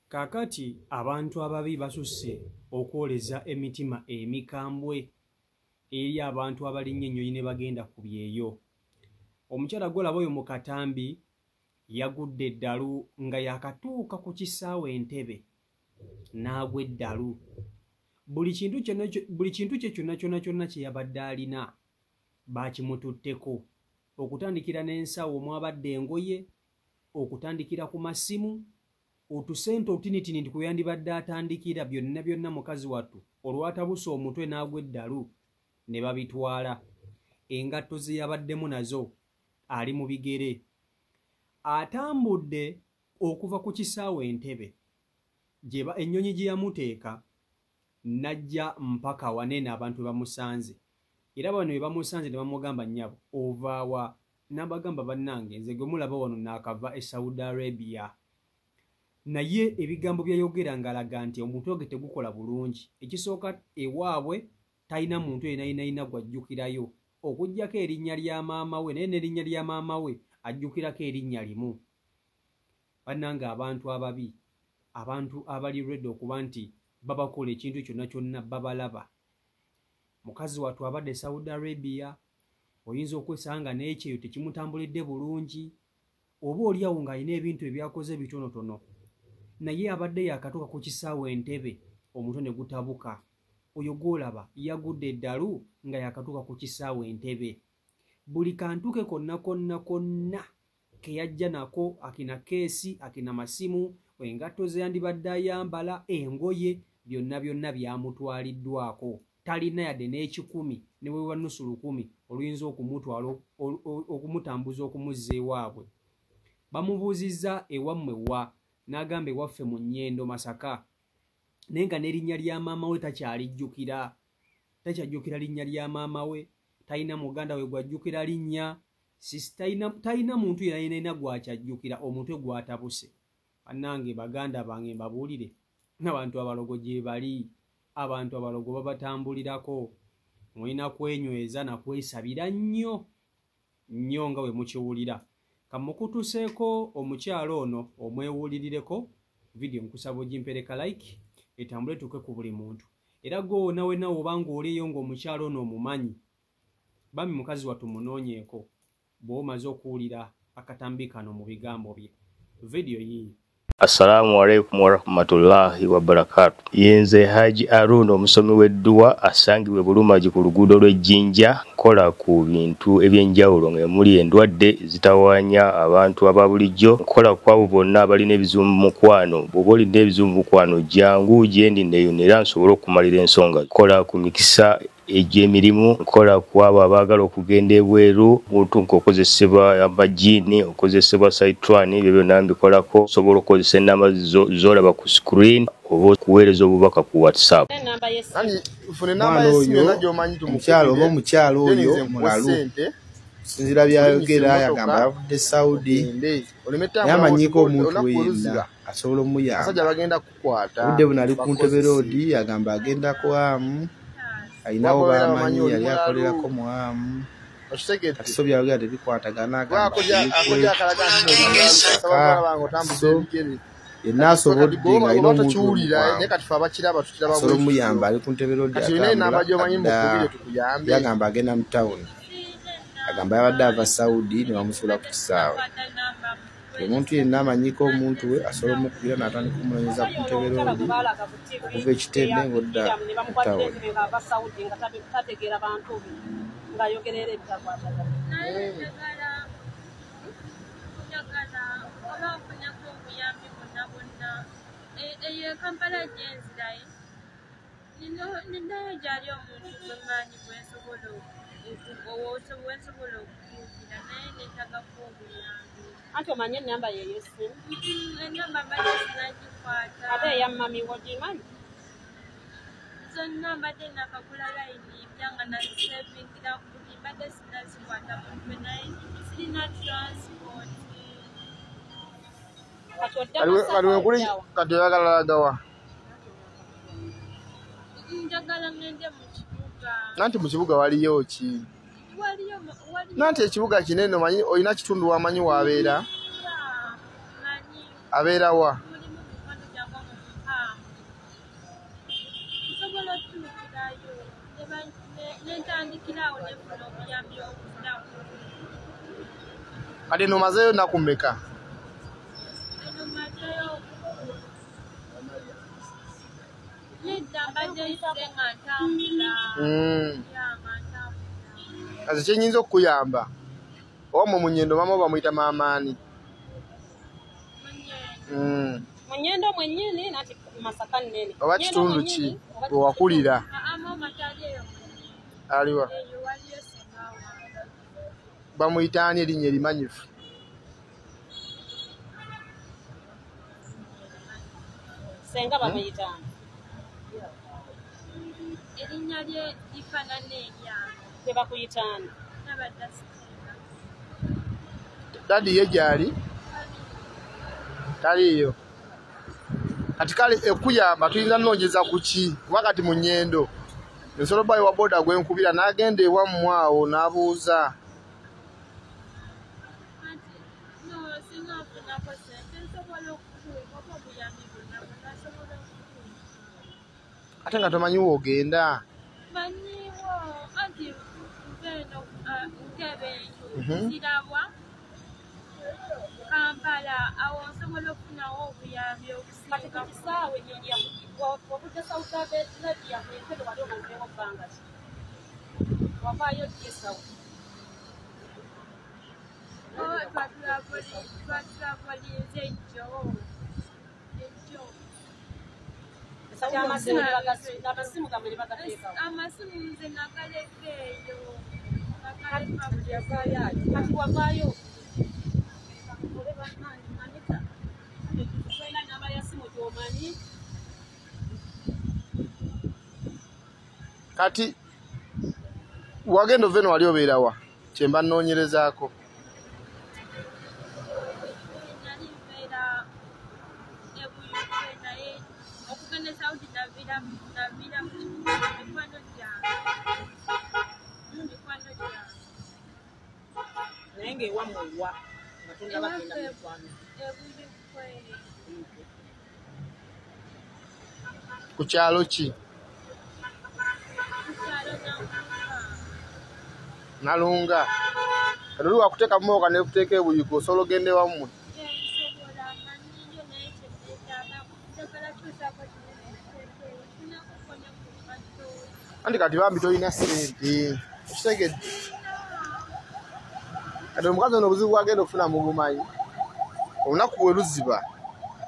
Kakati abantu ababi basusse okwoleza emitima emikambwe eri abantu abalinnye ennyonyi ne bagenda ku byeyo. Omukyala gwolaba oyo mu katambi yagudde eddalu nga yakatuuka ku kisaawe Entebbe n'agwa eddalu. Buli kintu kye kyonna kye yabadde alina baakimututteko, okutandikira n'ensawo omwabadde engoye, okutandikira ku masimu, otusente otutinitini kwe yandibadde atandikira, byonna mukazi wattu olwatabusa omutwe n'agwa eddalu ne babitwala. Engatto ze yabaddemu nazo ali mu bigere. Atambudde okuva ku kisaawe Entebbe ennyonyi gye yamuteeka n'ajja mpaka wanene abantu we bamusanze. Era bano we bamusanze ne bamugamba nnyabo ovaawa? N'abagamba bannange nze gwe mulaba wano naakava e Saudi Arabia. Naye ebigambo byayogera ng'alaga nti omuntu gwe tegukola bulungi. Ekisooka ewaabwe talina muntu yenayina gw'ajjukirayo okuggyako erinnya lya maama we, naye n'erinnya lya maama we ajjukirako erinnya limu. Bannange abantu ababi, abantu abali ready okuba nti babakola ekintu kyonna babalaba. Mukazi wattu abadde Saudi Arabia, oyinza okwesanga n'ekyeyo tekimutambulidde bulungi, oba oliawo ng'alina ebintu ebyakoze bitonotono, naye abadde yakatuuka ku kisaawe Entebbe omutwe ne gutabuka. Oyo gw'olaba yagudde eddalu nga yakatuuka ku kisaawe Entebbe. Buli kantu ke konna ke yajja nako, akina keesi, akina masimu, engatto ze yandibadde ayambala, engoye, byonna byamutwaliddwako. Talina yadde n'ekikumi ne bwe wa nnusu lukumi oluyinza okumutwala okumutambuza okumuzza ewaabwe. Bamubuuzizza ewammwe wa, n'agamba ewaffe mu Nnyendo Masaka, naye nga n'erinnya lya maama we takyalijjukira. Takyajjukira linnya lya maama we, talina muganda we gw'ajjukira linnya, talina muntu yenayina gwakyajjukira, omutwe gwatabuse. Bannange baganda bange mbabuulire, n'abantu abalogo gye bali, abantu abalogo babatambulirako. Mulina kwenyweza na kwesabira nnyo nga bwe mukiwulira. Kamukutuseeko omukyalo ono omwewulirireko video, nkusaba ogimpereka like etambule tuke ku buli muntu. Era go nawe obanga oliyo ng'omukyalo ono omumanyi, bami mukazi wattu munoonyeeko bw'omaze okuwulira akatambi kano mu bigambo bye. Video yiyi. Assalamu alaikum warahmatullahi wabarakatuh. Yenze Haji Aruna omusomi w'edduwa asangibwe Bulumagi ku luguudo lw'Ejjinja, nkola ku bintu ebyenjawulo ng'emuli endwadde zitawaanya abantu ababulijjo. Nkola ku abo bonna abalina ebizibu mu mukwano. Bw'oba olina ebizibu mu mukwano jangu gyendi neeyonera nsobole okumalira ensonga. Nkola ku mikisa egy'emirimu, nkola ku abo abaagala okugenda ebweru, muntu nk'okozesebwa amajiini, okozesebwa saitwani, ebyo byonna mbikolako. Osobola okozesa ennamba z'olaba ku screen oba okuweereza obubaka ku WhatsApp. Omukyalo oba omukyalo oyo mulalu, sinzira byayogera, yagamba yavudde Saudi, yamanyiko omuntu we yenna asobola omuyamba. Obudde buno ali ku Ntebe Road, yagamba agendako amu, ayinawo bamanyi, yali akolerako mu amu. So byayogera tebikwatagana, yenna asobodde ng'alina omuntu asobola omuyamba, ali ku Ntebe Road yagamba agenda mu tawuni. Agamba yabadde ava Saudi ne bamusuula ku kisaawe. Omuntu yenna amanyiko omuntu we asobola omukubira n'atandika omunoonyeza ku Ntebe Road okuva ekitembe ng'odda mu tawuni. Anti omanye ennamba ye y'essimu? Ennamba mbadde sinagikwata. Ate eya mami wogimanyi? Zonna mbadde nakagula layini byanga nazisevingira kuli mbadde sinazikwata mutwe naye sirina transport. Kati oyagala lagawa? Njagala ngende mu kibuga. Nanti mu kibuga waliyo ki? Nanti ekibuga kinene omanyi, olina kitundu wamanyi waabeera? Abeera wa? Kati nomazeyo nakumeka. Kazi kyenyinza okuyamba. Omwo munyendo mama bamuyita Maamaani. Munyendo mwennyini nati Masaka nnene. Oba kitundu ki wakulira? Aliwa. Bamuyita ani erinnya erimanyifu? Senga bamuyita. Erinnya lye lifaanana eryange. Bwe bakuyitaani. Dadi ye gyali? Taliyo. Kati kale ekuyamba tuyinza nnoonyeza ku ki? Kuba kati mu nnyendo. Nsolo bayi wa boda gwenkubira n'agenda ewammwe awo n'abuuza. Ate nga tomanyi woogenda. Manyiwo anti nzeeno Ntebe zirabwa Kampala awo nsobola okufunawo obuyambi Katika kisaawe nyinyi wakuja Saudi Arabia mwekendo wali omanzeewo bbanga ki? Wavaayo ddi Saudi? twatulabulize ejjo. Amasimu gamwe ne bagateekawo. Amasimu nze nagaleka eyo. Kati wavaayo. Kati wagenda oveno wali obeera wa? Kyemba nnoonyerezaako. Nali mbeera ebuyuke naye okugenda Saudi navira mu mikwano gyange. Naye ng'ewammwe wa nga tunda bagenda mu mikwano. Ku kyalo ki? Nalunga. Kati oli wakuteeka mu mmotoka ne kuteeka ebuyuka osobola ogenda ewammwe. Anti kati bambi tolina ssente. Okitegedde? Kati omukazi ono obuzibu bwagenda okufuna mugumanyi. Olunaku bwe luziba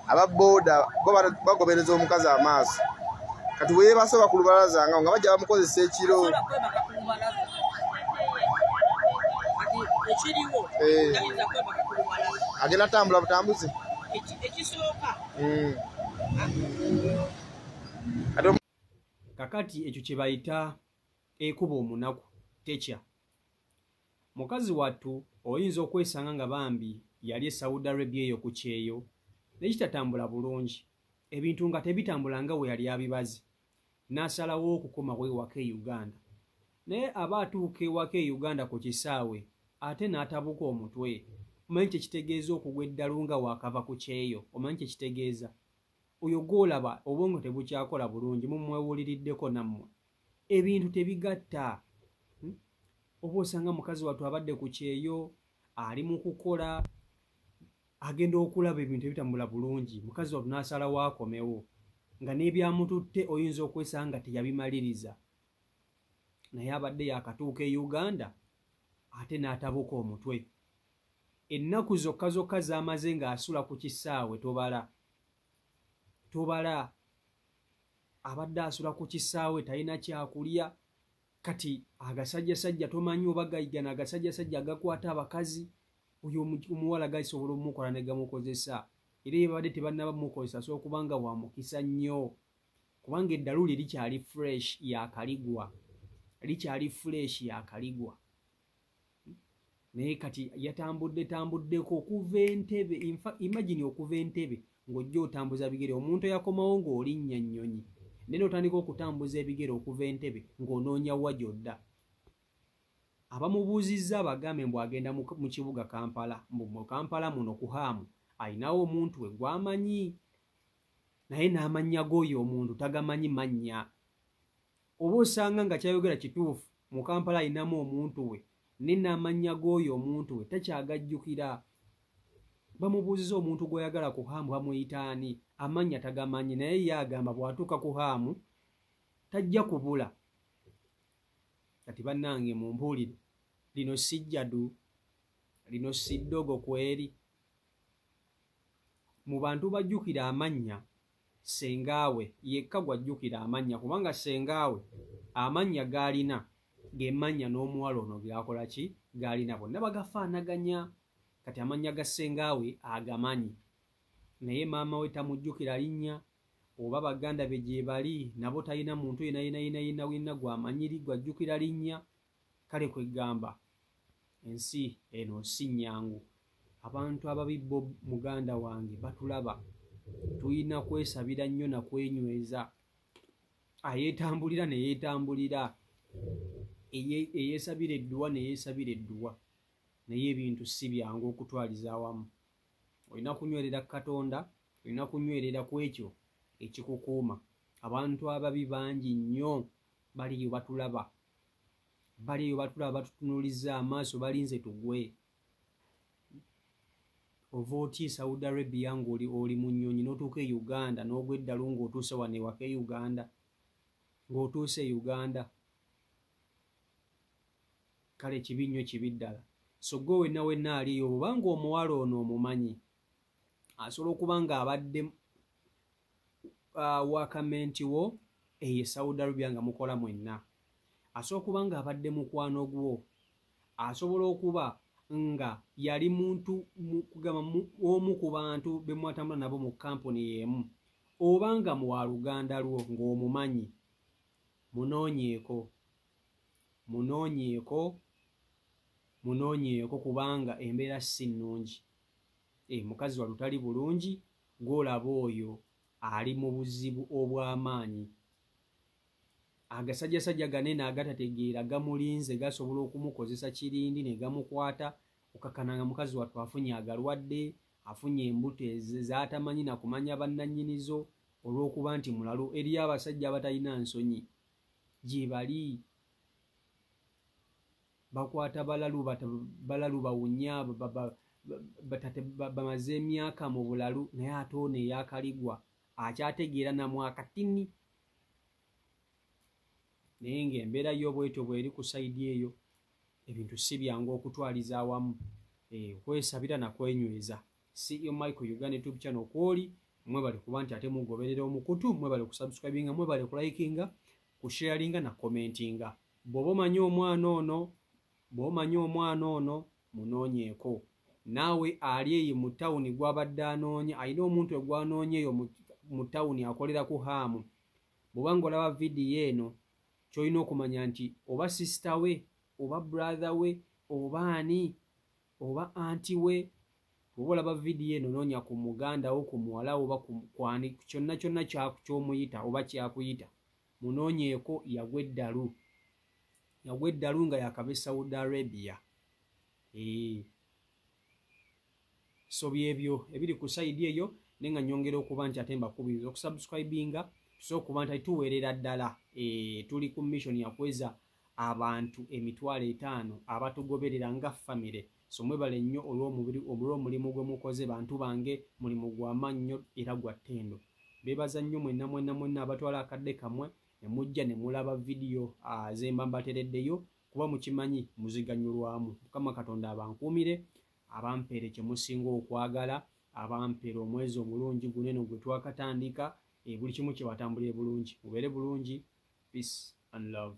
ababooda bagobereza omukazi amaaso. Kati bwe yeebasooba ku lubalaza nga bajja bamukozesa ekiro. Agenda tambula butambuzi. Kakati ekyo kye bayita ekuba omunaku tekya. Mukazi wattu oyinza okwesanga nga bambi yali e Saudi Arabia eyo ku kyeyo nekitatambula bulungi, ebintu nga tebitambula nga bwe yali abibazi, n'asalawo okukoma wewaka e Uganda. Naye aba atuuka ewaka e Uganda ku kisaawe ate n'atabuka omutwe. Omanyi kye kitegeeza okugwa eddalu nga waakava ku kyeyo? Omanyi kye kitegeeza? Oyo gw'olaba obwongo tebukyakola bulungi, mumwewuliriddeko nammwe. Ebintu tebigatta. Oba osanga mukazi wattu abadde ku kyeyo ali mu kukola, agenda okulaba ebintu ebitambula bulungi, mukazi wattu n'asalawo akomewo, nga n'ebyamututte oyinza okwesanga teyabimaliriza. Naye abadde yakatuuka e Uganda ate n'atabuka omutwe. Ennaku zokka zokka z'amaze ng'asula ku kisaawe tobala. Abadde asula ku kisaawe talina kyakulya. Kati agasajjasajja tomanyi oba gayigana agasajjasajja agakwata abakazi, oyo omuwala gasobola omukola ne gamukozesa. Era ebadde tebannaba mukozesa so kubanga wa mukisa nnyo, kubanga eddalu lye likyali fresh yakaligwa. Naye kati yatambuddeko okuva Entebbe. Imagine okuva Entebbe ng'ojja otambuza bigere, omuntu eyakomawo ng'olinnya nnyonyi, nene otandika okutambuza ebigere okuva Entebbe ng'onoonya wa gy'odda. Abamubuuzizza abagambe mbu agenda mu kibuga Kampala, mu Kampala muno ku Haamu ayinawo omuntu we gw'amanyi, naye n'amannya g'oyo omuntu tagamanyi mannya. oba osanga nga kyayogera kituufu mu Kampala ayinamu omuntu we nina amannya g'oyo omuntu we takyagajjukira. Bamubuuziza omuntu gw'oyagala ku haamu bamuyitaani, amannya tagamanyi, naye ye agamba bw'atuuka ku haamu tajja kubula. Kati bannange mumbuulire, lino si jjadu, lino si ddogo kweri. Mu bantu bajjukira amannya, sengaawe yekka gwajjukira amannya, kubanga sengaawe amannya g'alina ge mannya n'omuwala ono g'akola ki g'alina, bonna bagafaanaganya. Kati amannya ga sengaawe agamanyi, naye maama we tamujjukira linnya, oba baganda be gye bali nabo talina muntu yenayina gw'amanyiri gwajjukira linnya. Kale kwegamba ensi eno si nnyangu. Abantu ababibbo muganda wange batulaba, tulina kwesabira nnyo na kwenyweza. Ayeetambulira ne yeetambulira, eyeesabira edduwa ne yeesabira edduwa, naye ebintu si byangu okutwaliza awamu. Olina kunywerera Katonda, olina kunywerera ku ekyo ekikukuuma. Abantu ababi bangi nnyo baliyo batulaba, batutunuliza amaaso, balinze tugwe. Ova oti Saudi Arabia ng'oli mu nnyonyi n'otuuka e Uganda n'ogwa eddalu ng'otuuse wano ewaka e Uganda, ng'otuuse e Uganda. Kale kibi nnyo, kibi ddala. So gwe wenna aliyo, obanga omuwala ono omumanyi, asobola okuba ng'abadde wakamenti wo eyo Saudi Arabia nga mukola mwenna, asobola okuba ng'abadde mukwano gwo, asobola okuba nga yali muntu omu ku bantu be mwatambula nabo mu kampuni y'emu, oba nga muwa luganda lwo ng'omumanyi. Munoonyeeko kubanga embeera si nnungi. Mukazi wa lutali bulungi, gw'olaba oyo ali mu buzibu obw'amaanyi. Agasajjasajja ganene agatategeera gamulinze, gasobola okumukozesa kirindi ne gamukwata, okakkananga mukazi wattu afunye agalwadde, afunye embuto z'atamanyi na kumanya bannannyinizo olw'okuba nti mulalu. Eriyo abasajja abatalina nsonyi gye bali, bakwata balalu bawunya, bamaze emyaka mu bulalu, naye ate ono eyakaligwa akyategeera namu akatini. Naye ng'embeera y'obwetyo bw'eri ku sayidi eyo, ebintu si byangu okutwaliza awamu. Kwesabira na kwenyweza. CEO Michael Uganda YouTube channel kwoli, mwebale kuba nti ate mugoberera omukutu, mwebale kusubscribinga, mwebale kulikinga, kusharinga na commentinga. Bw'oba omanyi omwana ono munoonyeeko. Naawe ali eyo mu tawuni gw'abadde anoonya, alina omuntu egwanoonya eyo mu tawuni akolera ku haamu. Bw'oba ng'olaba vidiyo eno, ky'olina okumanya nti oba sisita we, oba brother we, oba ani, oba anti we, bw'oba olaba vidiyo eno noonya ku muganda wo, ku muwala wo, oba kwani kyonna ky'omuyita oba kyakuyita, munoonyeeko yagwa eddalu nga yakava e Saudi Arabia. So byebyo ebiri ku sayidi eyo, nenga nyongera okuba nti ate mbakubiriza okusubscribinga, tusobola okuba nti tuweerera ddala. Tuli ku mission ya kweza abantu 5,000 abatugoberera nga family. So mwebale nnyo olw'omulimu gwe mukoze bantu bange, mulimu gw'amaanyi nnyo era gwa ttendo. Beebaza nnyo mwenna abatwala akadde kammwe ne mujja ne mulaba vidiyo zemba mbatereddeyo, kuba mukimanyi muziganyulwamu. Mukama Katonda abankuumire, abampeere kye musinga okwagala, abampeere omwezi omulungi guneno gwe twakatandika, buli kimu kye batambulire bulungi. Mubeere bulungi. Peace and love.